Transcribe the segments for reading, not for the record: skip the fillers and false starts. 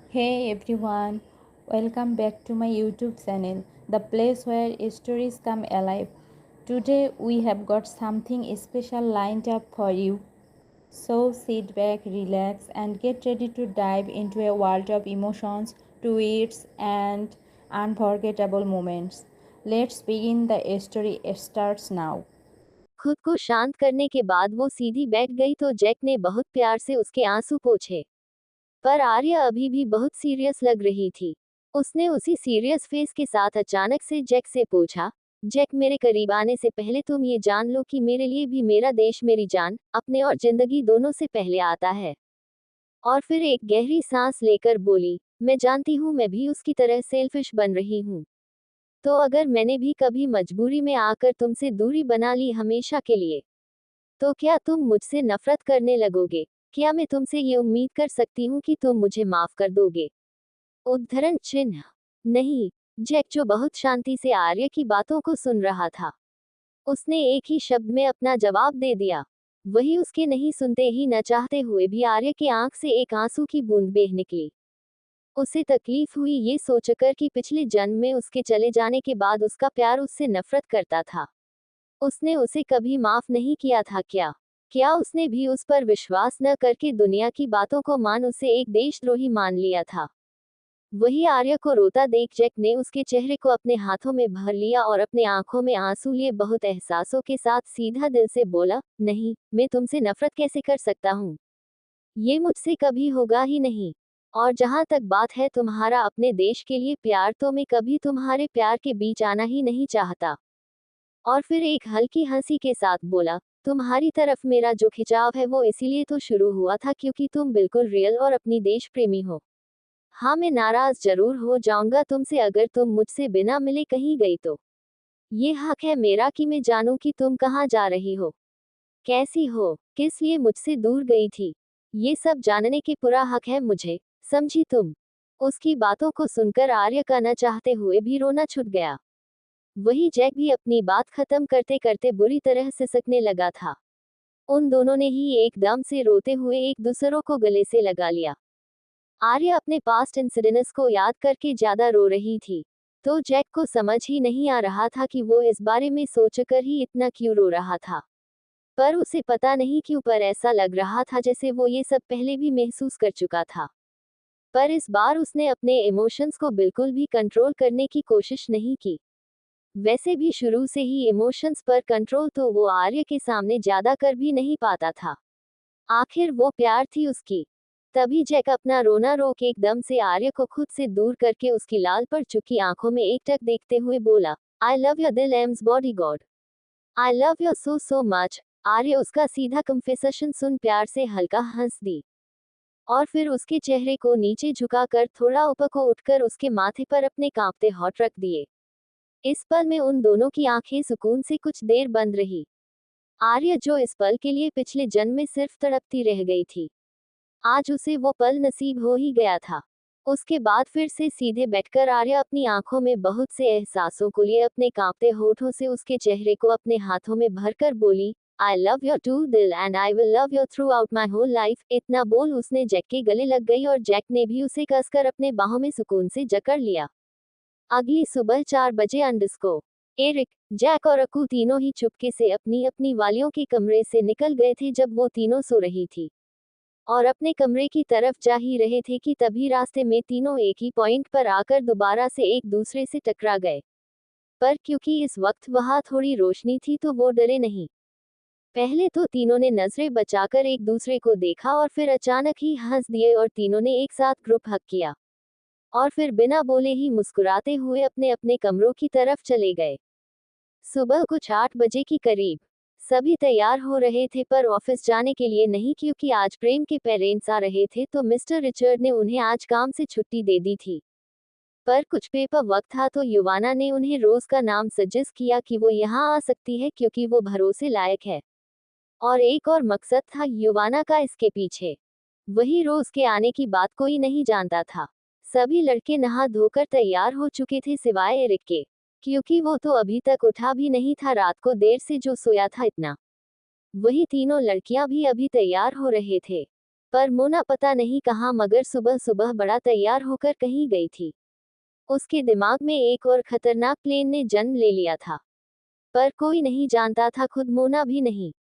Hey everyone, welcome back to my YouTube channel, the place where stories come alive. Today we have got something special lined up for you. So sit back, relax, and get ready to dive into a world of emotions, twists, and unforgettable moments. Let's begin. The story starts now. खुद को शांत करने के बाद वो सीधी बैठ गई तो जैक ने बहुत प्यार से उसके आंसू पोंछे। पर आर्या अभी भी बहुत सीरियस लग रही थी। उसने उसी सीरियस फेस के साथ अचानक से जैक से पूछा, जैक मेरे करीब आने से पहले तुम ये जान लो कि मेरे लिए भी मेरा देश मेरी जान, अपने और जिंदगी दोनों से पहले आता है। और फिर एक गहरी सांस लेकर बोली, मैं जानती हूँ मैं भी उसकी तरह सेल्फिश बन रही हूँ। तो अगर मैंने भी कभी मजबूरी में आकर तुमसे दूरी बना ली हमेशा के लिए, तो क्या तुम मुझसे नफरत करने लगोगे? क्या मैं तुमसे ये उम्मीद कर सकती हूँ कि तुम मुझे माफ कर दोगे? उद्धरण चिन्ह। नहीं। जैक जो बहुत शांति से आर्य की बातों को सुन रहा था, उसने एक ही शब्द में अपना जवाब दे दिया। वही उसके नहीं सुनते ही न चाहते हुए भी आर्य की आंख से एक आंसू की बूंद बह निकली। उसे तकलीफ हुई ये सोचकर कि पिछले जन्म में उसके चले जाने के बाद उसका प्यार उससे नफरत करता था। उसने उसे कभी माफ नहीं किया था क्या? क्या उसने भी उस पर विश्वास न करके दुनिया की बातों को मान उसे एक देशद्रोही मान लिया था? वही आर्य को रोता देख जैक ने उसके चेहरे को अपने हाथों में भर लिया और अपने आंखों में आंसू लिए बहुत एहसासों के साथ सीधा दिल से बोला, नहीं, मैं तुमसे नफरत कैसे कर सकता हूँ? ये मुझसे कभी होगा ही नहीं। और जहां तक बात है तुम्हारा अपने देश के लिए प्यार, तो मैं कभी तुम्हारे प्यार के बीच आना ही नहीं चाहता। और फिर एक हल्की हंसी के साथ बोला, तुम्हारी तरफ मेरा जो खिंचाव है वो इसीलिए तो शुरू हुआ था क्योंकि तुम बिल्कुल रियल और अपनी देश प्रेमी हो। हाँ, मैं नाराज जरूर हो जाऊंगा तुमसे अगर तुम मुझसे बिना मिले कहीं गई तो। ये हक है मेरा कि मैं जानूं कि तुम कहाँ जा रही हो, कैसी हो, किस लिए मुझसे दूर गई थी। ये सब जानने के पूरा हक है मुझे, समझी तुम? उसकी बातों को सुनकर आर्य का न चाहते हुए भी रोना छूट गया। वही जैक भी अपनी बात खत्म करते करते बुरी तरह सिसकने लगा था। उन दोनों ने ही एकदम से रोते हुए एक दूसरों को गले से लगा लिया। आर्या अपने पास्ट इंसिडेंट्स को याद करके ज्यादा रो रही थी। तो जैक को समझ ही नहीं आ रहा था कि वो इस बारे में सोचकर ही इतना क्यों रो रहा था। पर उसे पता नहीं क्यों पर ऐसा लग रहा था जैसे वो ये सब पहले भी महसूस कर चुका था। पर इस बार उसने अपने इमोशंस को बिल्कुल भी कंट्रोल करने की कोशिश नहीं की। वैसे भी शुरू से ही इमोशंस पर कंट्रोल तो वो आर्य के सामने ज्यादा कर भी नहीं पाता था। आखिर वो प्यार थी उसकी। तभी जैक अपना रोना रोक एकदम से आर्य को खुद से दूर करके उसकी लाल पड़ चुकी आंखों में एकटक देखते हुए बोला, आई लव योर दिल एम्स body god. I love you so so much. Arya उसका सीधा कन्फेसेशन सुन प्यार से हल्का हंस दी। और फिर उसके चेहरे को नीचे झुकाकर थोड़ा ऊपर को उठकर उसके माथे पर अपने कांपते होठ रख दिए। इस पल में उन दोनों की आंखें सुकून से कुछ देर बंद रही। आर्य जो इस पल के लिए पिछले जन्म में सिर्फ तड़पती रह गई थी, आज उसे वो पल नसीब हो ही गया था। उसके बाद फिर से सीधे बैठकर आर्य अपनी आंखों में बहुत से एहसासों को लिए अपने कांपते होठों से उसके चेहरे को अपने हाथों में भरकर बोली, आई लव योर टू दिल and I will love your throughout my whole life. इतना बोल उसने जैक के गले लग गई और जैक ने भी उसे कसकर अपने बाहों में सुकून से जकड़ लिया। अगली सुबह 4 बजे अंडरस्को एरिक, जैक और अकू तीनों ही चुपके से अपनी अपनी वालियों के कमरे से निकल गए थे जब वो तीनों सो रही थी और अपने कमरे की तरफ जा ही रहे थे कि तभी रास्ते में तीनों एक ही पॉइंट पर आकर दोबारा से एक दूसरे से टकरा गए। पर क्योंकि इस वक्त वहां थोड़ी रोशनी थी तो वो डरे नहीं। पहले तो तीनों ने नजरें बचाकर एक दूसरे को देखा और फिर अचानक ही हंस दिए और तीनों ने एक साथ ग्रुप हग किया। और फिर बिना बोले ही मुस्कुराते हुए अपने अपने कमरों की तरफ चले गए। सुबह कुछ 8 बजे की करीब सभी तैयार हो रहे थे पर ऑफिस जाने के लिए नहीं क्योंकि आज प्रेम के पेरेंट्स आ रहे थे तो मिस्टर रिचर्ड ने उन्हें आज काम से छुट्टी दे दी थी। पर कुछ पेपर वर्क था तो युवाना ने उन्हें रोज का नाम सजेस्ट किया कि वो यहाँ आ सकती है क्योंकि वो भरोसे लायक है। और एक और मकसद था युवाना का इसके पीछे। वही रोज के आने की बात कोई नहीं जानता था। सभी लड़के नहा धोकर तैयार हो चुके थे सिवाय एरिक के, क्योंकि वो तो अभी तक उठा भी नहीं था रात को देर से जो सोया था इतना। वही तीनों लड़कियां भी अभी तैयार हो रहे थे। पर मोना पता नहीं कहाँ मगर सुबह सुबह बड़ा तैयार होकर कहीं गई थी। उसके दिमाग में एक और खतरनाक प्लेन ने जन्म ले लिया था। पर कोई नहीं जानता था, खुद मोना भी नहीं,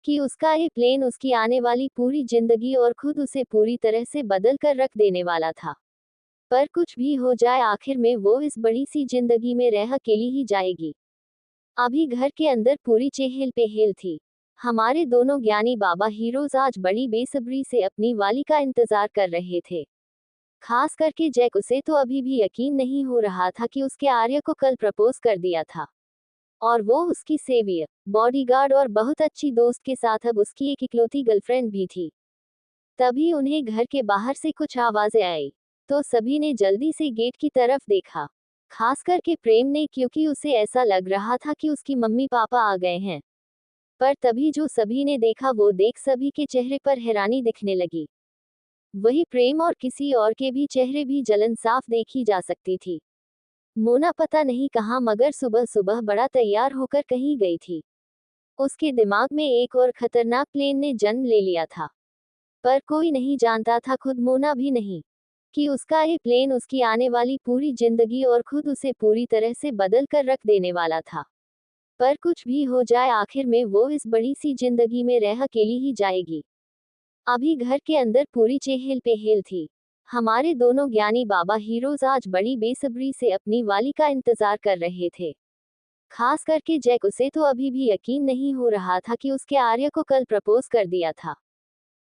कि उसका ये प्लेन उसकी आने वाली पूरी जिंदगी और खुद उसे पूरी तरह से बदल कर रख देने वाला था। पर कुछ भी हो जाए, आखिर में वो इस बड़ी सी जिंदगी में रह अकेली ही जाएगी। अभी घर के अंदर पूरी चेहल पेहेल थी। हमारे दोनों ज्ञानी बाबा हीरोज आज बड़ी बेसब्री से अपनी वाली का इंतजार कर रहे थे। खास करके जैक, उसे तो अभी भी यकीन नहीं हो रहा था कि उसके आर्य को कल प्रपोज कर दिया था, और वो उसकी सेवियर, बॉडीगार्ड और बहुत अच्छी दोस्त के साथ अब उसकी एक इकलौती गर्लफ्रेंड भी थी। तभी उन्हें घर के बाहर से कुछ आवाजें आई, तो सभी ने जल्दी से गेट की तरफ देखा। खास करके प्रेम ने, क्योंकि उसे ऐसा लग रहा था कि उसकी मम्मी पापा आ गए हैं। पर तभी जो सभी ने देखा वो देख सभी के चेहरे पर हैरानी दिखने लगी। वही प्रेम और किसी और के भी चेहरे भी जलन साफ देखी जा सकती थी। मोना पता नहीं कहाँ मगर सुबह सुबह बड़ा तैयार होकर कहीं गई थी। उसके दिमाग में एक और खतरनाक प्लेन ने जन्म ले लिया था। पर कोई नहीं जानता था, खुद मोना भी नहीं, कि उसका ये प्लेन उसकी आने वाली पूरी जिंदगी और खुद उसे पूरी तरह से बदल कर रख देने वाला था। पर कुछ भी हो जाए, आखिर में वो इस बड़ी सी जिंदगी में रह अकेली ही जाएगी। अभी घर के अंदर पूरी चेहल पेहेल थी। हमारे दोनों ज्ञानी बाबा हीरोज आज बड़ी बेसब्री से अपनी वाली का इंतजार कर रहे थे। खास करके जैक, उसे तो अभी भी यकीन नहीं हो रहा था कि उसके आर्य को कल प्रपोज कर दिया था,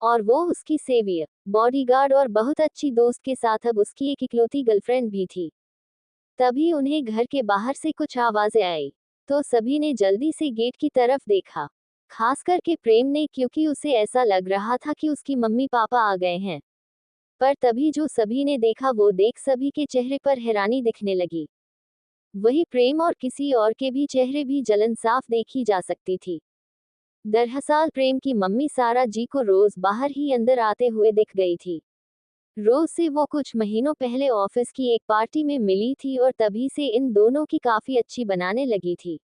और वो उसकी सेवियर, बॉडीगार्ड और बहुत अच्छी दोस्त के साथ अब उसकी एक इकलौती गर्लफ्रेंड भी थी। तभी उन्हें घर के बाहर से कुछ आवाजें आई, तो सभी ने जल्दी से गेट की तरफ देखा। खास करके प्रेम ने, क्योंकि उसे ऐसा लग रहा था कि उसकी मम्मी पापा आ गए हैं। पर तभी जो सभी ने देखा वो देख सभी के चेहरे पर हैरानी दिखने लगी। वही प्रेम और किसी और के भी चेहरे भी जलन साफ देखी जा सकती थी। दरअसल प्रेम की मम्मी सारा जी को रोज बाहर ही अंदर आते हुए दिख गई थी। रोज से वो कुछ महीनों पहले ऑफिस की एक पार्टी में मिली थी और तभी से इन दोनों की काफी अच्छी बनाने लगी थी।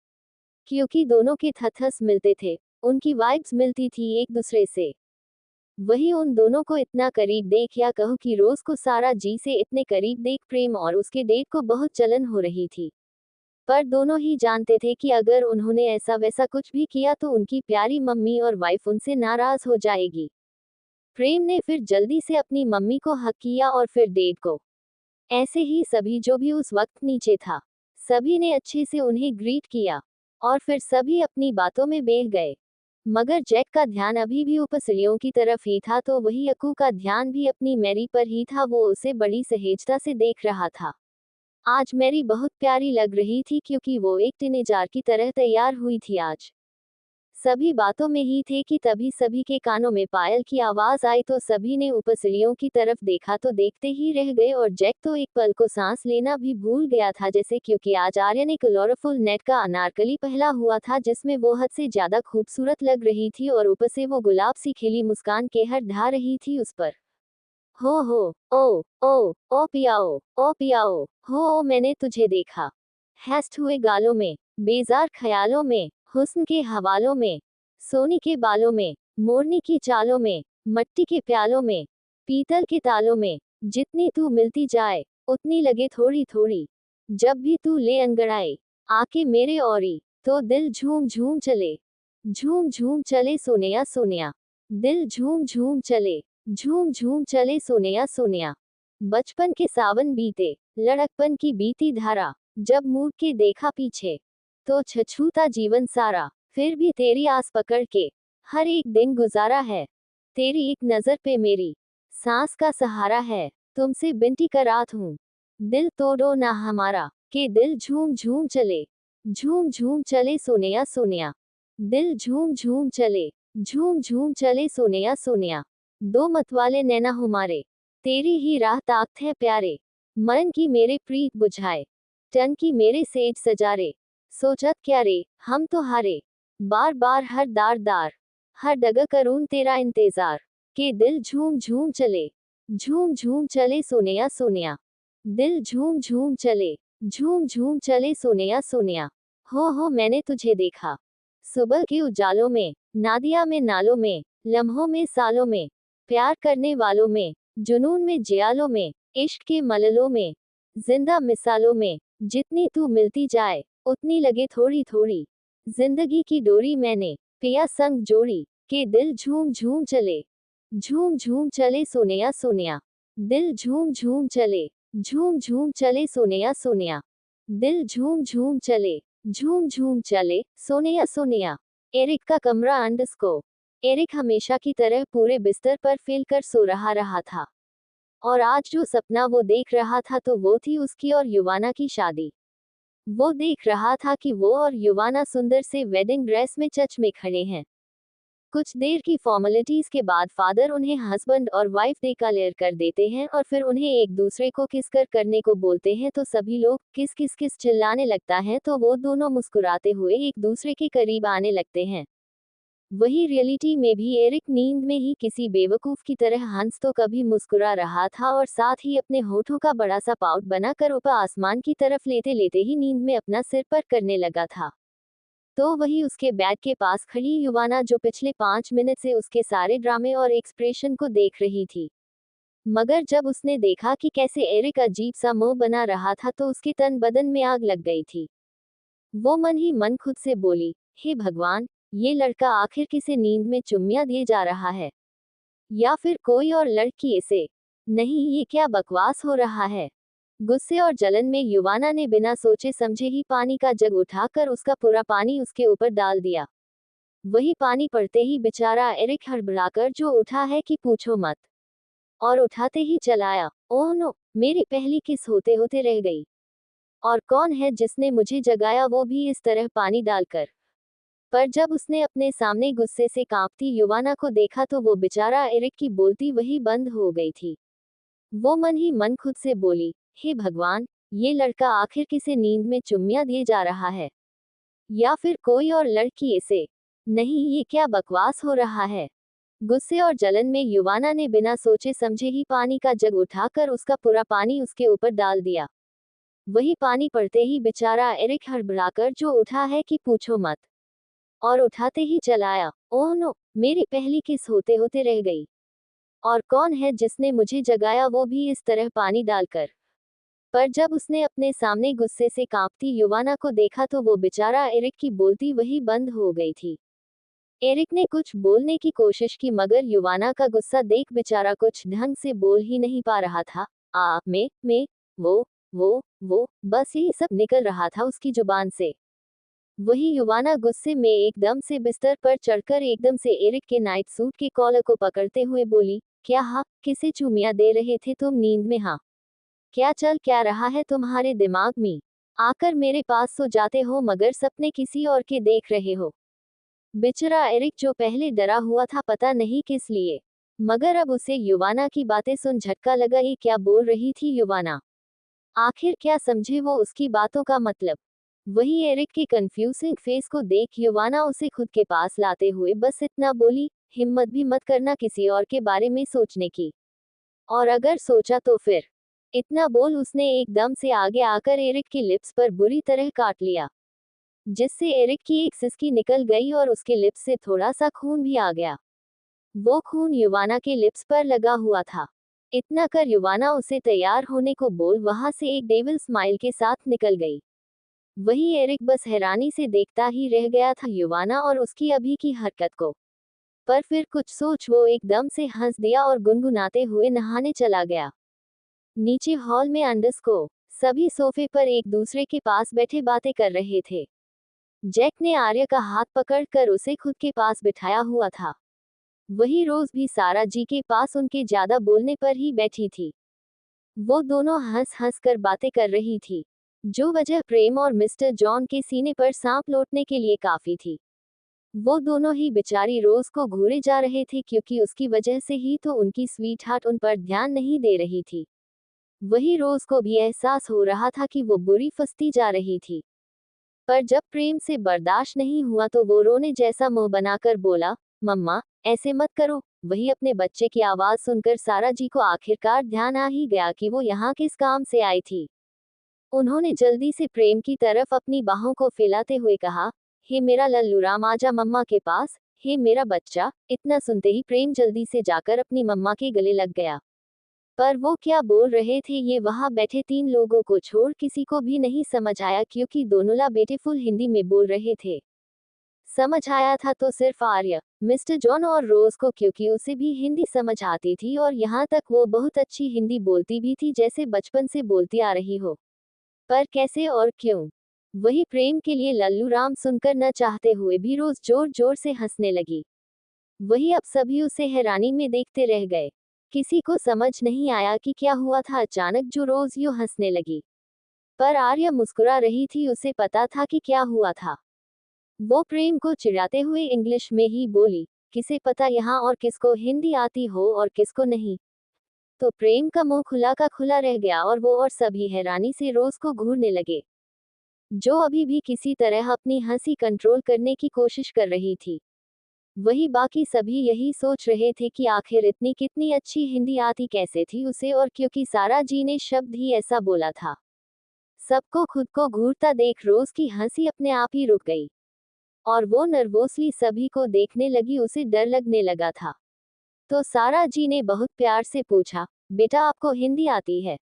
क्योंकि दोनों के थथस मिलते थे, उनकी वाइब्स मिलती थी एक दूसरे से। वही उन दोनों को इतना करीब देख, या कहूँ कि रोज को सारा जी से इतने करीब देख प्रेम और उसके डेट को बहुत जलन हो रही थी। पर दोनों ही जानते थे कि अगर उन्होंने ऐसा वैसा कुछ भी किया तो उनकी प्यारी मम्मी और वाइफ उनसे नाराज हो जाएगी। प्रेम ने फिर जल्दी से अपनी मम्मी को हक किया और फिर डेट को। ऐसे ही सभी जो भी उस वक्त नीचे था, सभी ने अच्छे से उन्हें ग्रीट किया, और फिर सभी अपनी बातों में बह गए। मगर जैक का ध्यान अभी भी उपसलियों की तरफ ही था, तो वही अकू का ध्यान भी अपनी मैरी पर ही था। वो उसे बड़ी सहेजता से देख रहा था। आज मैरी बहुत प्यारी लग रही थी, क्योंकि वो एक टीनेजर की तरह तैयार हुई थी। आज सभी बातों में ही थे कि तभी सभी के कानों में पायल की आवाज आई, तो सभी ने उपसलियों की तरफ देखा तो देखते ही रह गए। और जैक तो एक पल को सांस लेना भी भूल गया था, जैसे, क्योंकि आज आर्या ने कलरफुल नेट का अनारकली पहना हुआ था, जिसमें वो हद से ज्यादा खूबसूरत लग रही थी, और ऊपर से वो गुलाब सी खिली मुस्कान केहर ढा रही थी उस पर। हो ओ पियाओ, ओ पियाओ, हो मैंने तुझे देखा। हैस्ट हुए गालों में, बेजार ख्यालों में, हुस्न के हवालों में, सोनी के बालों में, मोरनी की चालों में, मट्टी के प्यालों में, पीतल के तालों में, जितनी तू मिलती जाए उतनी लगे थोड़ी थोड़ी। जब भी तू ले अंगड़ाए आके मेरे औरी, तो दिल झूम झूम चले, झूम झूम चले सोनिया सोनिया, दिल झूम झूम चले, झूम झूम चले सोनिया सोनिया। बचपन के सावन बीते, लड़कपन की बीती धारा, जब मुड़ के देखा पीछे तो छछूता जीवन सारा। फिर भी तेरी आस पकड़ के हर एक दिन गुजारा है, तेरी एक नजर पे मेरी सांस का सहारा है। तुमसे बिनती करात हूँ, दिल तोड़ो ना हमारा, के दिल झूम झूम चले, झूम झूम चले सोनिया सोनिया, दिल झूम झूम चले, झूम झूम चले सोनिया सोनिया। दो मतवाले नैना हमारे, तेरी ही राह ताकत है प्यारे, मन की मेरे प्रीत बुझाए, तन की मेरे सेज सजारे। सोचत क्या रे हम तो हारे, बार बार हर दार दार, हर डगा करूं तेरा इंतजार, के दिल झूम झूम चले, झूम झूम चले सोनिया सोनिया, दिल झूम झूम चले, झूम झूम चले सोनिया सोनिया। हो मैंने तुझे देखा, सुबह के उजालों में, नादिया में नालों में, लम्हों में सालों में, प्यार करने वालों में, जुनून में, जियालों में, इश्क के मललों में, जिंदा मिसालों में, जितनी तू मिलती जाए उतनी लगे थोड़ी थोड़ी, जिंदगी की डोरी मैंने पिया संग जोड़ी, के दिल झूम झूम चले, झूम झूम चले सोनिया सोनिया, दिल झूम झूम चले, झूम झूम चले सोनिया सोनिया, दिल झूम झूम चले, झूम झूम चले सोनिया सोनिया। एरिक का कमरा अंडरस्कोर। एरिक हमेशा की तरह पूरे बिस्तर पर फैल कर सो रहा था, और आज जो सपना वो देख रहा था तो वो थी उसकी और युवाना की शादी। वो देख रहा था कि वो और युवाना सुंदर से वेडिंग ड्रेस में चर्च में खड़े हैं। कुछ देर की फॉर्मेलिटीज के बाद फादर उन्हें हस्बैंड और वाइफ डिक्लेयर कर देते हैं और फिर उन्हें एक दूसरे को किस करने को बोलते हैं, तो सभी लोग किस किस किस चिल्लाने लगता है, तो वो दोनों मुस्कुराते हुए एक दूसरे के करीब आने लगते हैं। वही रियलिटी में भी एरिक नींद में ही किसी बेवकूफ की तरह हंस तो कभी मुस्कुरा रहा था और साथ ही अपने होठों का बड़ा सा पाउट बनाकर ऊपर आसमान की तरफ लेते लेते ही नींद में अपना सिर पर करने लगा था। तो वही उसके बैग के पास खड़ी युवाना जो पिछले 5 मिनट से उसके सारे ड्रामे और एक्सप्रेशन को देख रही थी। मगर जब उसने देखा कि कैसे एरिक अजीब सा मुंह बना रहा था तो उसके तन बदन में आग लग गई थी। वो मन ही मन खुद से बोली, हे भगवान, ये लड़का आखिर किसे नींद में चुम्मियां दिए जा रहा है, या फिर कोई और लड़की इसे। नहीं, ये क्या बकवास हो रहा है। गुस्से और जलन में युवाना ने बिना सोचे समझे ही पानी का जग उठाकर उसका पूरा पानी उसके ऊपर डाल दिया। वही पानी पड़ते ही बेचारा एरिक हड़बड़ाकर जो उठा है कि पूछो मत, और उठाते ही चलाया, ओह नो, मेरी पहली किस होते होते रह गई। और कौन है जिसने मुझे जगाया, वो भी इस तरह पानी डालकर। पर जब उसने अपने सामने गुस्से से कांपती युवाना को देखा तो वो बेचारा एरिक की बोलती वही बंद हो गई थी। वो मन ही मन खुद से बोली, हे भगवान, ये लड़का आखिर किसे नींद में चुम्मियां दिए जा रहा है, या फिर कोई और लड़की इसे। नहीं, ये क्या बकवास हो रहा है। गुस्से और जलन में युवाना ने बिना सोचे समझे ही पानी का जग उठाकर उसका पूरा पानी उसके ऊपर डाल दिया। वही पानी पड़ते ही बेचारा एरिक हड़बड़ाकर जो उठा है कि पूछो मत, और उठाते ही चलाया, ओह नो, मेरी पहली किस होते होते रह गई। और कौन है जिसने मुझे जगाया, वो भी इस तरह पानी डालकर। पर जब उसने अपने सामने गुस्से से कांपती युवाना को देखा तो वो बेचारा एरिक की बोलती वही बंद हो गई थी। एरिक ने कुछ बोलने की कोशिश की मगर युवाना का गुस्सा देख बेचारा कुछ ढंग से बोल ही नहीं पा रहा था। मैं, वो, बस यही सब निकल रहा था उसकी जुबान से। वही युवाना गुस्से में एकदम से बिस्तर पर चढ़कर एकदम से एरिक के नाइट सूट के कॉलर को पकड़ते हुए बोली, क्या हाँ, किसे चूमियां दे रहे थे तुम नींद में? हाँ, क्या रहा है तुम्हारे दिमाग में? आकर मेरे पास सो जाते हो मगर सपने किसी और के देख रहे हो। बेचारा एरिक जो पहले डरा हुआ था पता नहीं किस लिए, मगर अब उसे युवाना की बातें सुन झटका लगा। ये क्या बोल रही थी युवाना? आखिर क्या समझे वो उसकी बातों का मतलब? वही एरिक के कंफ्यूजिंग फेस को देख युवाना उसे खुद के पास लाते हुए बस इतना बोली, हिम्मत भी मत करना किसी और के बारे में सोचने की, और अगर सोचा तो फिर। इतना बोल उसने एकदम से आगे आकर एरिक की लिप्स पर बुरी तरह काट लिया, जिससे एरिक की एक सिसकी निकल गई और उसके लिप्स से थोड़ा सा खून भी आ गया। वो खून युवाना के लिप्स पर लगा हुआ था। इतना कर युवाना उसे तैयार होने को बोल वहां से एक डेविल स्माइल के साथ निकल गई। वही एरिक बस हैरानी से देखता ही रह गया था युवाना और उसकी अभी की हरकत को। पर फिर कुछ सोच वो एकदम से हंस दिया और गुनगुनाते हुए नहाने चला गया। नीचे हॉल में अंडरस्कोर सभी सोफे पर एक दूसरे के पास बैठे बातें कर रहे थे। जैक ने आर्य का हाथ पकड़कर उसे खुद के पास बिठाया हुआ था। वही रोज भी सारा जी के पास उनके ज्यादा बोलने पर ही बैठी थी। वो दोनों हंस हंस कर बातें कर रही थी, जो वजह प्रेम और मिस्टर जॉन के सीने पर सांप लौटने के लिए काफी थी। वो दोनों ही बेचारी रोज को घूरे जा रहे थे क्योंकि उसकी वजह से ही तो उनकी स्वीट हार्ट उन पर ध्यान नहीं दे रही थी। वही रोज को भी एहसास हो रहा था कि वो बुरी फंसती जा रही थी। पर जब प्रेम से बर्दाश्त नहीं हुआ तो वो रोने जैसा मुंह बनाकर बोला, मम्मा, ऐसे मत करो। वही अपने बच्चे की आवाज सुनकर सारा जी को आखिरकार ध्यान आ ही गया कि वो यहाँ किस काम से आई थी। उन्होंने जल्दी से प्रेम की तरफ अपनी बाहों को फैलाते हुए कहा, हे मेरा लल्लू राम, आजा मम्मा के पास। हे मेरा बच्चा। इतना सुनते ही प्रेम जल्दी से जाकर अपनी मम्मा के गले लग गया। पर वो क्या बोल रहे थे ये वहां बैठे 3 लोगों को छोड़ किसी को भी नहीं समझ आया, क्योंकि दोनों ला बेटे फुल हिंदी में बोल रहे थे। समझ आया था तो सिर्फ आर्य, मिस्टर जॉन और रोज को, क्योंकि उसे भी हिंदी समझ आती थी और यहाँ तक वो बहुत अच्छी हिंदी बोलती भी थी, जैसे बचपन से बोलती आ रही हो। पर कैसे और क्यों? वही प्रेम के लिए लल्लू राम सुनकर न चाहते हुए भी रोज जोर जोर से हंसने लगी। वही अब सभी उसे हैरानी में देखते रह गए। किसी को समझ नहीं आया कि क्या हुआ था अचानक जो रोज यूं हंसने लगी। पर आर्या मुस्कुरा रही थी, उसे पता था कि क्या हुआ था। वो प्रेम को चिढ़ाते हुए इंग्लिश में ही बोली, किसे पता यहाँ और किसको हिंदी आती हो और किसको नहीं। तो प्रेम का मुंह खुला का खुला रह गया और वो और सभी हैरानी से रोज को घूरने लगे, जो अभी भी किसी तरह अपनी हंसी कंट्रोल करने की कोशिश कर रही थी। वही बाकी सभी यही सोच रहे थे कि आखिर इतनी कितनी अच्छी हिंदी आती कैसे थी उसे, और क्योंकि सारा जी ने शब्द ही ऐसा बोला था। सबको खुद को घूरता देख रोज की हंसी अपने आप ही रुक गई और वो नर्वसली सभी को देखने लगी, उसे डर लगने लगा था। तो सारा जी ने बहुत प्यार से पूछा, बेटा आपको हिंदी आती है?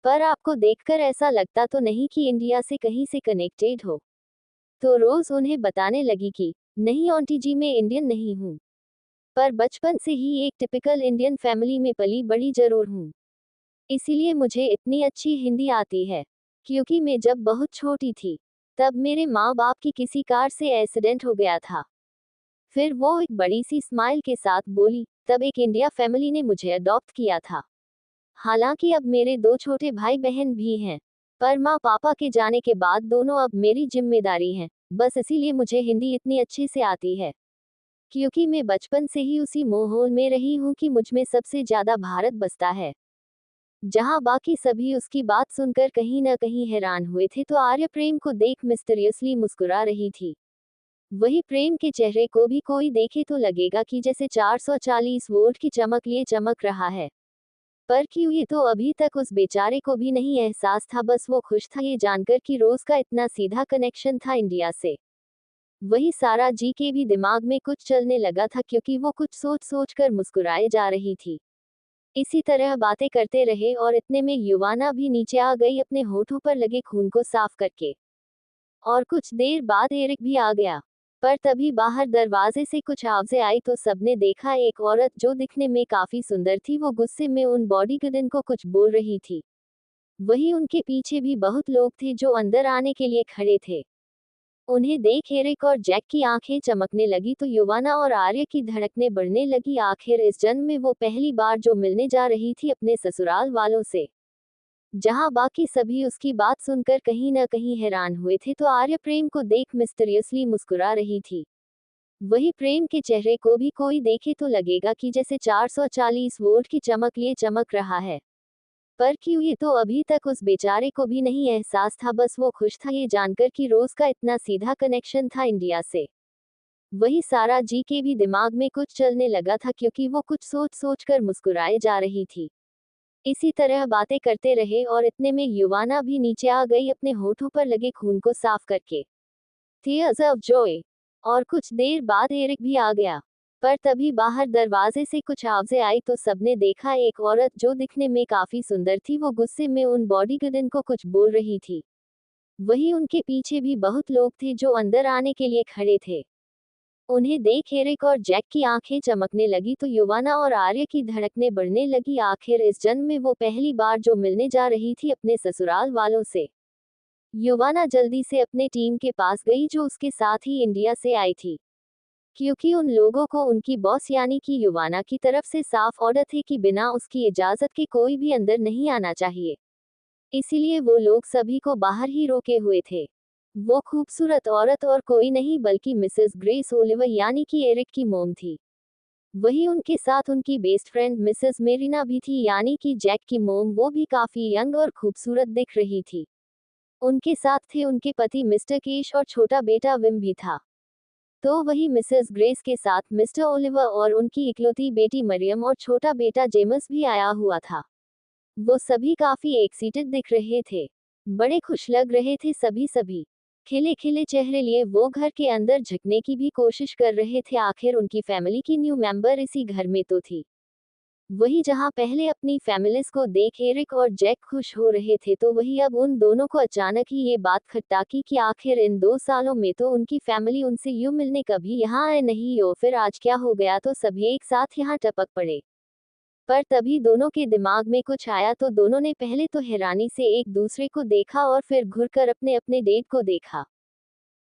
पर आपको देखकर ऐसा लगता तो नहीं कि इंडिया से कहीं से कनेक्टेड हो। तो रोज उन्हें बताने लगी कि नहीं आंटी जी, मैं इंडियन नहीं हूँ, पर बचपन से ही एक टिपिकल इंडियन फैमिली में पली बड़ी जरूर हूँ। इसीलिए मुझे इतनी अच्छी हिंदी आती है, क्योंकि मैं जब बहुत छोटी थी तब मेरे माँ बाप की किसी कार से एक्सीडेंट हो गया था। फिर वो एक बड़ी सी स्माइल के साथ बोली, तब एक इंडिया फैमिली ने मुझे अडॉप्ट किया था। हालांकि अब मेरे 2 छोटे भाई बहन भी हैं, पर माँ पापा के जाने के बाद दोनों अब मेरी जिम्मेदारी हैं। बस इसीलिए मुझे हिंदी इतनी अच्छे से आती है, क्योंकि मैं बचपन से ही उसी माहौल में रही हूँ कि मुझमें सबसे ज्यादा भारत बसता है। जहाँ बाकी सभी उसकी बात सुनकर कहीं न कहीं हैरान हुए थे, तो आर्य प्रेम को देख मिस्टीरियसली मुस्कुरा रही थी। वही प्रेम के चेहरे को भी कोई देखे तो लगेगा कि जैसे 440 वोल्ट की चमक लिए चमक रहा है। पर क्यों, ये तो अभी तक उस बेचारे को भी नहीं एहसास था। बस वो खुश था ये जानकर कि रोज का इतना सीधा कनेक्शन था इंडिया से। वही सारा जी के भी दिमाग में कुछ चलने लगा था, क्योंकि वो कुछ सोच सोच कर मुस्कुराए जा रही थी। इसी तरह बातें करते रहे और इतने में युवाना भी नीचे आ गई, अपने होठों पर लगे खून को साफ करके। और कुछ देर बाद एरिक भी आ गया। पर तभी बाहर दरवाजे से कुछ आवाजें आई तो सबने देखा एक औरत जो दिखने में काफी सुंदर थी, वो गुस्से में उन बॉडीगार्ड को कुछ बोल रही थी। वहीं उनके पीछे भी बहुत लोग थे जो अंदर आने के लिए खड़े थे। उन्हें देख एरिक और जैक की आंखें चमकने लगी तो युवाना और आर्य की धड़कनें बढ़ने लगी। आखिर इस जन्म में वो पहली बार जो मिलने जा रही थी अपने ससुराल वालों से। जहां बाकी सभी उसकी बात सुनकर कहीं न कहीं हैरान हुए थे, तो आर्य प्रेम को देख मिस्टीरियसली मुस्कुरा रही थी। वही प्रेम के चेहरे को भी कोई देखे तो लगेगा कि जैसे 440 वोल्ट की चमक लिए चमक रहा है। पर क्यों, ये तो अभी तक उस बेचारे को भी नहीं एहसास था। बस वो खुश था ये जानकर कि रोज का इतना सीधा कनेक्शन था इंडिया से। वही सारा जी के भी दिमाग में कुछ चलने लगा था, क्योंकि वो कुछ सोच सोच कर मुस्कुराए जा रही थी। इसी तरह बातें करते रहे और इतने में युवाना भी नीचे आ गई, अपने होठों पर लगे खून को साफ करके। Tears of Joy. और कुछ देर बाद एरिक भी आ गया। पर तभी बाहर दरवाजे से कुछ आवाजें आई तो सबने देखा एक औरत जो दिखने में काफी सुंदर थी, वो गुस्से में उन बॉडीगार्ड को कुछ बोल रही थी। वहीं उनके पीछे भी बहुत लोग थे जो अंदर आने के लिए खड़े थे। उन्हें देख एरिक और जैक की आंखें चमकने लगी तो युवाना और आर्य की धड़कनें बढ़ने लगी। आखिर इस जन्म में वो पहली बार जो मिलने जा रही थी अपने ससुराल वालों से। युवाना जल्दी से अपने टीम के पास गई जो उसके साथ ही इंडिया से आई थी, क्योंकि उन लोगों को उनकी बॉस यानी कि युवाना की तरफ से साफ ऑर्डर थे कि बिना उसकी इजाजत के कोई भी अंदर नहीं आना चाहिए। इसीलिए वो लोग सभी को बाहर ही रोके हुए थे। वो खूबसूरत औरत और कोई नहीं बल्कि मिसेस ग्रेस ओलिवर यानी कि एरिक की मोम थी। वही उनके साथ उनकी बेस्ट फ्रेंड मिसेस मेरिना भी थी, यानी कि जैक की मोम। वो भी काफी यंग और खूबसूरत दिख रही थी। उनके साथ थे उनके पति मिस्टर केश और छोटा बेटा विम भी था। तो वही मिसेस ग्रेस के साथ मिस्टर ओलिवर और उनकी इकलौती बेटी मरियम और छोटा बेटा जेमस भी आया हुआ था। वो सभी काफी एक्साइटेड दिख रहे थे, बड़े खुश लग रहे थे सभी। खिले खिले चेहरे लिए वो घर के अंदर झुकने की भी कोशिश कर रहे थे। आखिर उनकी फैमिली की न्यू मेंबर इसी घर में तो थी। वही जहां पहले अपनी फैमिलीज को देख एरिक और जैक खुश हो रहे थे, तो वही अब उन दोनों को अचानक ही ये बात खटकी कि आखिर इन 2 सालों में तो उनकी फैमिली उनसे यूं मिलने कभी यहाँ आए नहीं, और फिर आज क्या हो गया तो सभी एक साथ यहाँ टपक पड़े। पर तभी दोनों के दिमाग में कुछ आया, तो दोनों ने पहले तो हैरानी से एक दूसरे को देखा और फिर घुरकर अपने अपने डेट को देखा।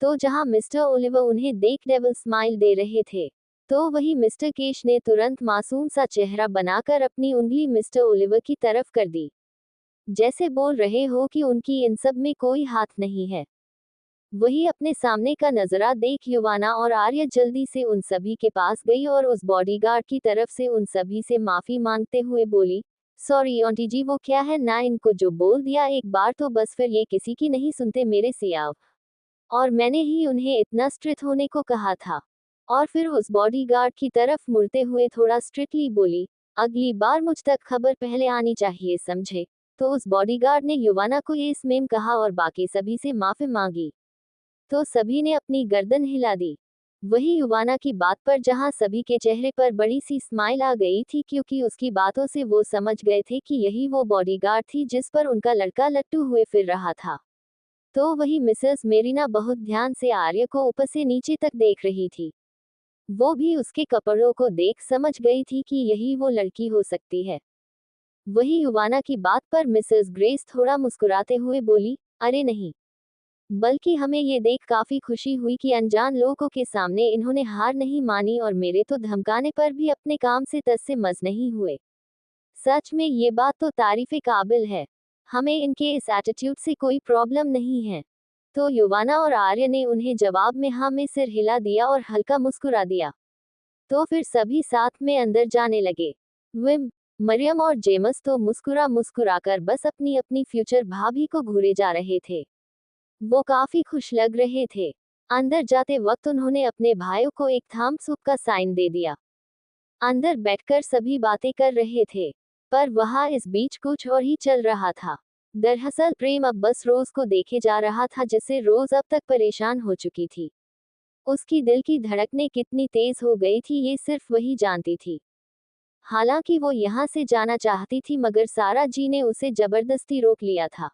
तो जहां मिस्टर ओलिवर उन्हें देख डेविल स्माइल दे रहे थे, तो वही मिस्टर केश ने तुरंत मासूम सा चेहरा बनाकर अपनी उंगली मिस्टर ओलिवर की तरफ कर दी, जैसे बोल रहे हो कि उनकी इन सब में कोई हाथ नहीं है। वही अपने सामने का नजरा देख युवाना और आर्या जल्दी से उन सभी के पास गई और उस बॉडीगार्ड की तरफ से उन सभी से माफी मांगते हुए बोली, सॉरी आंटी जी, वो क्या है ना, इनको जो बोल दिया एक बार तो बस, फिर ये किसी की नहीं सुनते मेरे सियाव, और मैंने ही उन्हें इतना स्ट्रिक्ट होने को कहा था। और फिर उस बॉडीगार्ड की तरफ मुड़ते हुए थोड़ा स्ट्रिक्टली बोली, अगली बार मुझ तक खबर पहले आनी चाहिए, समझे। तो उस बॉडीगार्ड ने युवाना को ये स्मेम कहा और बाकी सभी से माफी मांगी, तो सभी ने अपनी गर्दन हिला दी। वही युवाना की बात पर जहां सभी के चेहरे पर बड़ी सी स्माइल आ गई थी, क्योंकि उसकी बातों से वो समझ गए थे कि यही वो बॉडीगार्ड थी जिस पर उनका लड़का लट्टू हुए फिर रहा था। तो वही मिसेस मेरिना बहुत ध्यान से आर्य को ऊपर से नीचे तक देख रही थी। वो भी उसके कपड़ों को देख समझ गई थी कि यही वो लड़की हो सकती है। वही युवाना की बात पर मिसेस ग्रेस थोड़ा मुस्कुराते हुए बोली, अरे नहीं, बल्कि हमें ये देख काफी खुशी हुई कि अनजान लोगों के सामने इन्होंने हार नहीं मानी और मेरे तो धमकाने पर भी अपने काम से तस से मस नहीं हुए। सच में ये बात तो तारीफे काबिल है। हमें इनके इस एटीट्यूड से कोई प्रॉब्लम नहीं है। तो युवाना और आर्य ने उन्हें जवाब में हाँ में सिर हिला दिया और हल्का मुस्कुरा दिया। तो फिर सभी साथ में अंदर जाने लगे। विम, मरियम और जेमस तो मुस्कुरा मुस्कुरा कर बस अपनी अपनी फ्यूचर भाभी को घूरे जा रहे थे। वो काफी खुश लग रहे थे। अंदर जाते वक्त उन्होंने अपने भाइयों को एक थम्स अप का साइन दे दिया। अंदर बैठकर सभी बातें कर रहे थे, पर वहां इस बीच कुछ और ही चल रहा था। दरअसल प्रेम अब बस रोज को देखे जा रहा था, जिससे रोज अब तक परेशान हो चुकी थी। उसकी दिल की धड़कनें कितनी तेज हो गई थी ये सिर्फ वही जानती थी। हालांकि वो यहाँ से जाना चाहती थी, मगर सारा जी ने उसे जबरदस्ती रोक लिया था।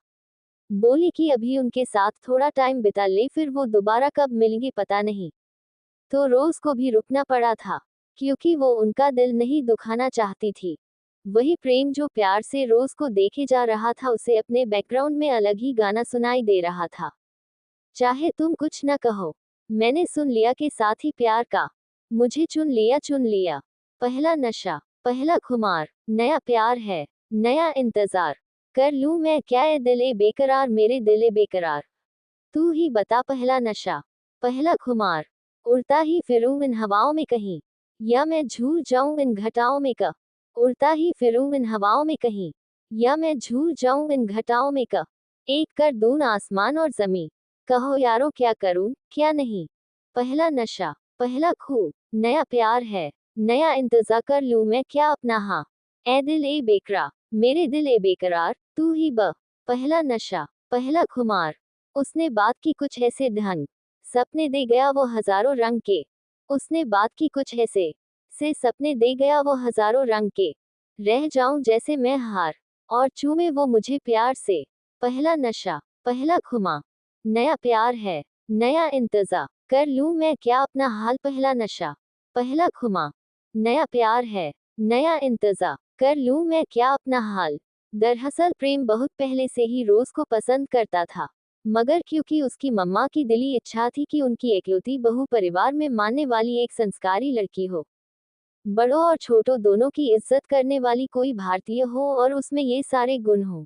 बोली कि अभी उनके साथ थोड़ा टाइम बिता ले, फिर वो दोबारा कब मिलेंगे पता नहीं। तो रोज को भी रुकना पड़ा था, क्योंकि वो उनका दिल नहीं दुखाना चाहती थी। वही प्रेम जो प्यार से रोज को देखे जा रहा था, उसे अपने बैकग्राउंड में अलग ही गाना सुनाई दे रहा था। चाहे तुम कुछ न कहो, मैंने सुन लिया के साथ ही प्यार का, मुझे चुन लिया चुन लिया। पहला नशा, पहला खुमार, नया प्यार है, नया इंतजार, कर लूं मैं क्या ए दिले बेकरार, मेरे दिले बेकरार। तू ही बता, पहला नशा, पहला खुमार, उड़ता ही फिरूं इन हवाओं में कहीं, या मैं झूल जाऊं इन घटाओं में का। उड़ता ही फिरूं इन हवाओं में कहीं, या मैं झूल जाऊं इन घटाओं में का। एक कर दूं आसमान और जमी, कहो यारो क्या करूं क्या नहीं। पहला नशा, पहला खू, नया प्यार है, नया इंतजार, कर लूं मैं क्या अपना हाँ, ए दिल ए बेकरार, मेरे दिल ए बेकरार, तू ही पहला नशा, पहला खुमार। उसने बात की कुछ ऐसे ढंग सपने दे गया वो हजारों रंग के। उसने बात की कुछ ऐसे से सपने दे गया वो हजारों रंग के। रह जाऊं जैसे मैं हार, और चूमे वो मुझे प्यार से। पहला नशा, पहला खुमा, नया प्यार है, नया इंतजार, कर लूं मैं क्या अपना हाल। पहला नशा, पहला खुमा, नया प्यार है, नया इंतजार, कर लूं मैं क्या अपना हाल। दरअसल प्रेम बहुत पहले से ही रोज को पसंद करता था, मगर क्योंकि उसकी मम्मा की दिली इच्छा थी कि उनकी इकलौती बहू परिवार में मानने वाली एक संस्कारी लड़की हो, बड़ों और छोटों दोनों की इज्जत करने वाली कोई भारतीय हो और उसमें ये सारे गुण हो।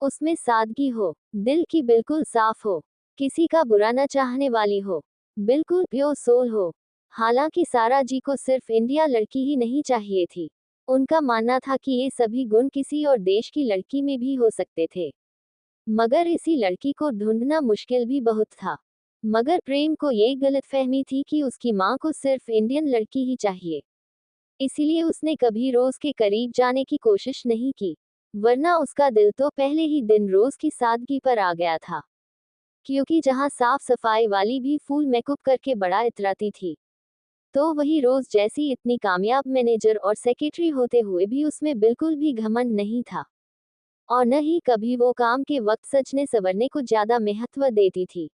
उसमें सादगी हो, दिल की बिल्कुल साफ हो, किसी का बुरा न चाहने वाली हो, बिल्कुल प्योर सोल हो। हालांकि सारा जी को सिर्फ इंडिया लड़की ही नहीं चाहिए थी। उनका मानना था कि ये सभी गुण किसी और देश की लड़की में भी हो सकते थे, मगर इसी लड़की को ढूंढना मुश्किल भी बहुत था। मगर प्रेम को ये गलतफहमी थी कि उसकी माँ को सिर्फ इंडियन लड़की ही चाहिए, इसीलिए उसने कभी रोज के करीब जाने की कोशिश नहीं की, वरना उसका दिल तो पहले ही दिन रोज की सादगी पर आ गया था। क्योंकि जहाँ साफ सफाई वाली भी फुल मेकअप करके बड़ा इतराती थी, तो वही रोज जैसी इतनी कामयाब मैनेजर और सेक्रेटरी होते हुए भी उसमें बिल्कुल भी घमंड नहीं था, और न ही कभी वो काम के वक्त सजने संवरने को ज्यादा महत्व देती थी।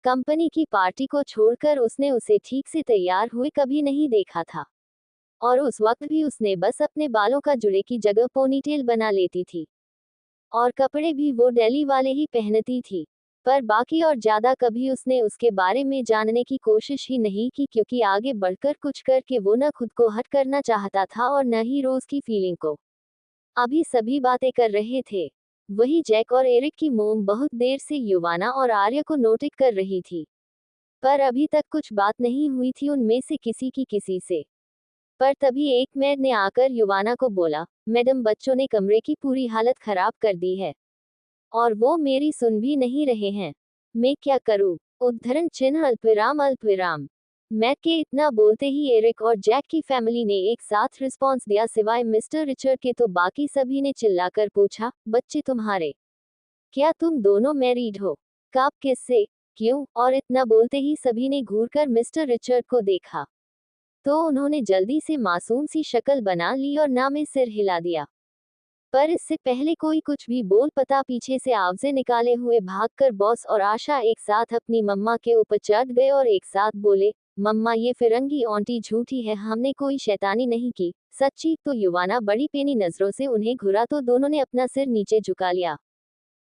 कंपनी की पार्टी को छोड़कर उसने उसे ठीक से तैयार हुए कभी नहीं देखा था, और उस वक्त भी उसने बस अपने बालों का जुड़े की जगह पोनीटेल बना लेती थी, और कपड़े भी वो डेली वाले ही पहनती थी। पर बाकी और ज्यादा कभी उसने उसके बारे में जानने की कोशिश ही नहीं की, क्योंकि आगे बढ़कर कुछ करके वो न खुद को हट करना चाहता था और न ही रोज की फीलिंग को। अभी सभी बातें कर रहे थे, वही जैक और एरिक की मोम बहुत देर से युवाना और आर्य को नोटिस कर रही थी, पर अभी तक कुछ बात नहीं हुई थी उनमें से किसी की किसी से। पर तभी एक मेड ने आकर युवाना को बोला, मैडम बच्चों ने कमरे की पूरी हालत खराब कर दी है, और वो मेरी सुन भी नहीं रहे हैं। मैं क्या करूं? उद्धरण चिन्ह अल्पविराम अल्पविराम। मैट के इतना बोलते ही एरिक और जैक की फैमिली ने एक साथ रिस्पॉन्स दिया, सिवाय मिस्टर रिचर्ड के। तो बाकी सभी ने चिल्लाकर पूछा, बच्चे तुम्हारे? क्या तुम दोनों मैरिड हो? कब, किससे, क्यों? और इतना बोलते ही सभी ने घूरकर मिस्टर रिचर्ड को देखा, तो उन्होंने जल्दी से मासूम सी शक्ल बना ली और ना में सिर हिला दिया। पर इससे पहले कोई कुछ भी बोल पता, पीछे से आवाजें निकाले हुए भागकर बॉस और आशा एक साथ अपनी मम्मा के ऊपर चढ़ गए और एक साथ बोले, मम्मा ये फिरंगी आंटी झूठी है, हमने कोई शैतानी नहीं की। सच्ची? तो युवाना बड़ी पेनी नजरों से उन्हें घुरा तो दोनों ने अपना सिर नीचे झुका लिया,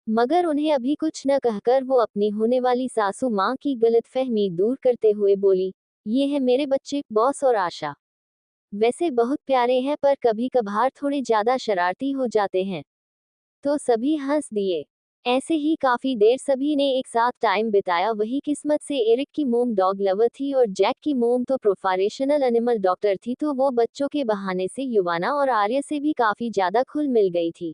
मगर उन्हें अभी कुछ न कहकर वो अपनी होने वाली सासू माँ की गलतफहमी दूर करते हुए बोली, ये है मेरे बच्चे, बॉस और आशा। वैसे बहुत प्यारे हैं, पर कभी कभार थोड़े ज्यादा शरारती हो जाते हैं। तो सभी हंस दिए। ऐसे ही काफी देर सभी ने एक साथ टाइम बिताया। वही किस्मत से एरिक की मोम डॉग लवर थी और जैक की मोम तो प्रोफेशनल एनिमल डॉक्टर थी, तो वो बच्चों के बहाने से युवाना और आर्य से भी काफी ज्यादा खुल मिल गई थी।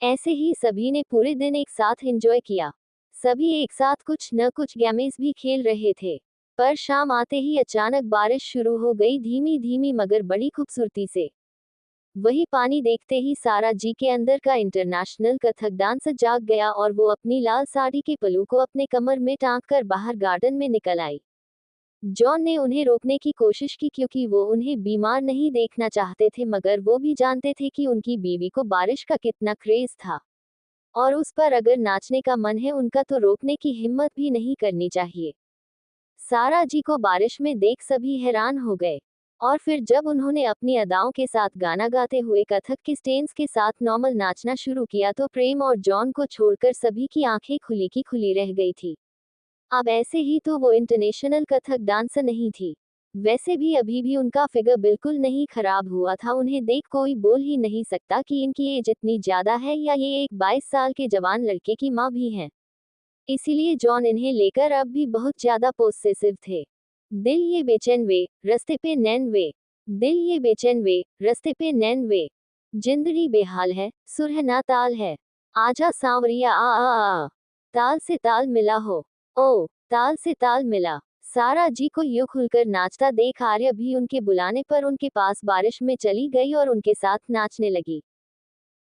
ऐसे ही सभी ने पूरे दिन एक साथ एंजॉय किया। सभी एक साथ कुछ न कुछ गेम्स भी खेल रहे थे। पर शाम आते ही अचानक बारिश शुरू हो गई, धीमी धीमी मगर बड़ी खूबसूरती से। वही पानी देखते ही सारा जी के अंदर का इंटरनेशनल कथक डांसर जाग गया और वो अपनी लाल साड़ी के पल्लू को अपने कमर में टांग कर बाहर गार्डन में निकल आई। जॉन ने उन्हें रोकने की कोशिश की, क्योंकि वो उन्हें बीमार नहीं देखना चाहते थे, मगर वो भी जानते थे कि उनकी बीवी को बारिश का कितना क्रेज था, और उस पर अगर नाचने का मन है उनका तो रोकने की हिम्मत भी नहीं करनी चाहिए। सारा जी को बारिश में देख सभी हैरान हो गए, और फिर जब उन्होंने अपनी अदाओं के साथ गाना गाते हुए कथक के स्टेन्स के साथ नॉर्मल नाचना शुरू किया, तो प्रेम और जॉन को छोड़कर सभी की आंखें खुली की खुली रह गई थी। अब ऐसे ही तो वो इंटरनेशनल कथक डांसर नहीं थी। वैसे भी अभी भी उनका फिगर बिल्कुल नहीं खराब हुआ था। उन्हें देख कोई बोल ही नहीं सकता कि इनकी एज इतनी ज्यादा है, या ये एक 22 साल के जवान लड़के की माँ भी हैं। इसीलिए जॉन इन्हें लेकर अब भी बहुत ज्यादा पोसेसिव थे। दिल ये बेचैन वे, रस्ते पे नैन वे। दिल ये बेचैन वे, रस्ते पे नैन वे। जिंदड़ी बेहाल है, सुरह ना ताल है। आजा सांवरिया आ आ आ आ। ताल से ताल मिला हो। ओ, ताल से ताल मिला। सारा जी को यूं खुलकर नाचता देख आर्य भी उनके बुलाने पर उनके पास बारिश में चली गई और उनके साथ नाचने लगी।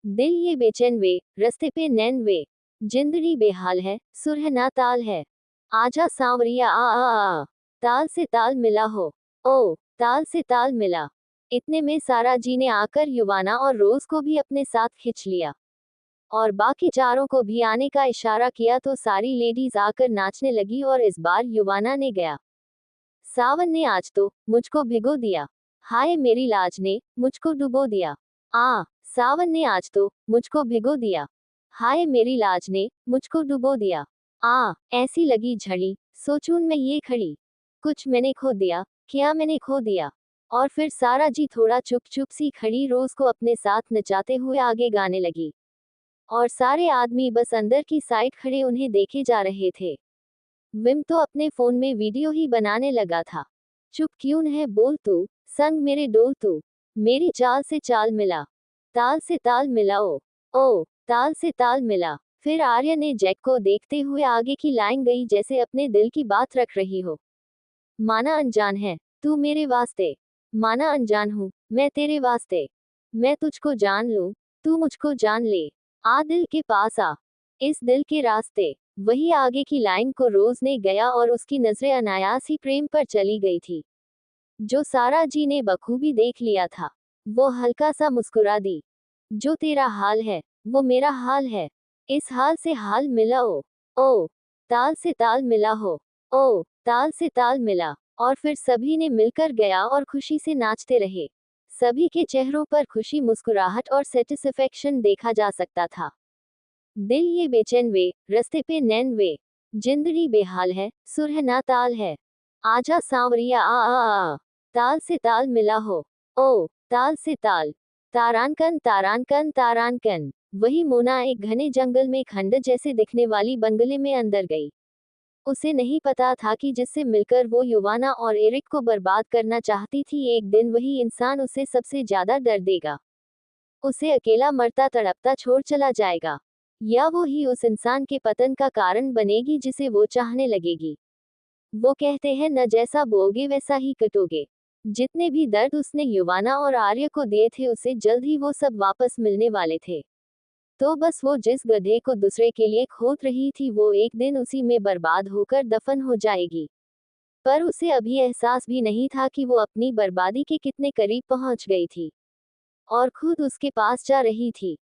दिल ये बेचैन वे, रस्ते पे नैन वे। जिंदड़ी बेहाल है, सुरह ना ताल है। आजा सांवरिया आ आ आ आ। ताल से ताल मिला हो। ओ, ताल से ताल मिला। इतने में सारा जी ने आकर युवाना और रोज को भी अपने साथ खिंच लिया, और बाकी चारों को भी आने का इशारा किया, तो सारी लेडीज आकर नाचने लगी। और इस बार युवाना ने गया, सावन ने आज तो मुझको भिगो दिया। हाय मेरी लाज ने मुझको डुबो दिया। आ, सावन ने आज तो मुझको भिगो दिया। हाय मेरी लाज ने मुझको डुबो दिया। आ, ऐसी लगी झड़ी, सोचूं मैं ये खड़ी। कुछ मैंने खो दिया, क्या मैंने खो दिया। और फिर सारा जी थोड़ा चुप चुप सी खड़ी रोज को अपने साथ नचाते हुए आगे गाने लगी, और सारे आदमी बस अंदर की साइड खड़े उन्हें देखे जा रहे थे। विम तो अपने फोन में वीडियो ही बनाने लगा था। चुप क्यों है, बोल तू, संग मेरे डोल तू। मेरी चाल से चाल मिला, ताल से ताल मिला। ओ, ताल से ताल मिला। फिर आर्य ने जैक को देखते हुए आगे की लाइन गई, जैसे अपने दिल की बात रख रही हो। माना अनजान है तू मेरे वास्ते, माना अनजान हूँ मैं तेरे वास्ते। मैं तुझको जान लूं, तू मुझको जान ले। आ दिल के पास आ, इस दिल के रास्ते। वही आगे की लाइन को रोज ने गया और उसकी नजरें अनायास ही प्रेम पर चली गई थी, जो सारा जी ने बखूबी देख लिया था। वो हल्का सा मुस्कुरा दी। जो तेरा हाल है, वो मेरा हाल है। इस हाल से हाल मिला ओ ताल से ताल मिला हो, ओ ताल से ताल मिला। और फिर सभी ने मिलकर गया और खुशी से नाचते रहे। सभी के चेहरों पर खुशी, मुस्कुराहट और सेटिस्फेक्शन देखा जा सकता था। दिल ये बेचैन वे, रस्ते पे नैन वे, जिंदड़ी बेहाल है, सुरह ना ताल है। आजा सांवरिया आ ताल से ताल मिला हो, ओ ताल से ताल। तारानकन तारानकन तारानकन। वही मोना एक घने जंगल में खंड जैसे दिखने वाली बंगले में अंदर गई। उसे नहीं पता था कि जिससे मिलकर वो युवाना और एरिक को बर्बाद करना चाहती थी, एक दिन वही इंसान उसे सबसे ज्यादा दर्द देगा। उसे अकेला मरता तड़पता छोड़ चला जाएगा, या वो ही उस इंसान के पतन का कारण बनेगी जिसे वो चाहने लगेगी। वो कहते हैं न जैसा बोओगे वैसा ही कटोगे। जितने भी दर्द उसने युवाना और आर्य को दिए थे, उसे जल्द ही वो सब वापस मिलने वाले थे। तो बस वो जिस गधे को दूसरे के लिए खोद रही थी, वो एक दिन उसी में बर्बाद होकर दफन हो जाएगी। पर उसे अभी एहसास भी नहीं था कि वो अपनी बर्बादी के कितने करीब पहुंच गई थी और खुद उसके पास जा रही थी।